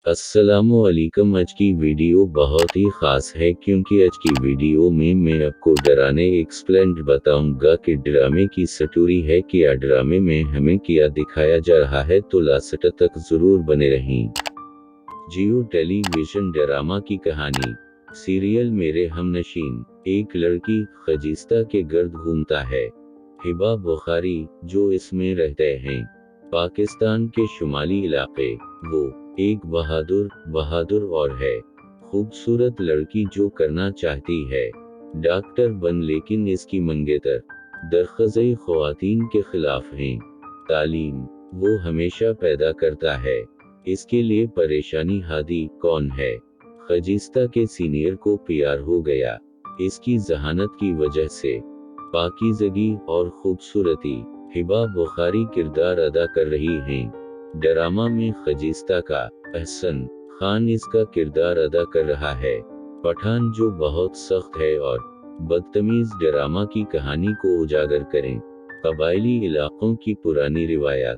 अस्सलामुअलैकुम। आज की वीडियो बहुत ही ख़ास है क्योंकि आज की वीडियो में मैं आपको डराने एक्सप्लेंड बताऊंगा कि ड्रामे की स्टोरी है कि ड्रामे में हमें क्या दिखाया जा रहा है, तो लास्ट तक ज़रूर बने रहें। जियो टेलीविज़न ड्रामा की कहानी। सीरियल मेरे हमनशीन। एक लड़की खजीस्ता के गर्द घूमता है। हिबा बुखारी, जो इसमें रहते हैं, पाकिस्तान के शुमाली इलाके। वो एक बहादुर और है खूबसूरत लड़की जो करना चाहती है डॉक्टर बन, लेकिन इसकी मंगेतर दरख्वास्त ख्वातीन के खिलाफ हैं। तालीम वो हमेशा पैदा करता है, इसके लिए परेशानी। हादी कौन है? खजीस्ता के सीनियर को प्यार हो गया, इसकी जहानत की वजह से। पाकीज़गी और खूबसूरती। हिबा बुखारी किरदार अदा कर रही हैं। ड्रामा में खजीस्ता का अहसन खान इसका किरदार अदा कर रहा है। पठान, जो बहुत सख्त है और बदतमीज ड्रामा की कहानी को उजागर करें। कबायली इलाकों की पुरानी रिवायात।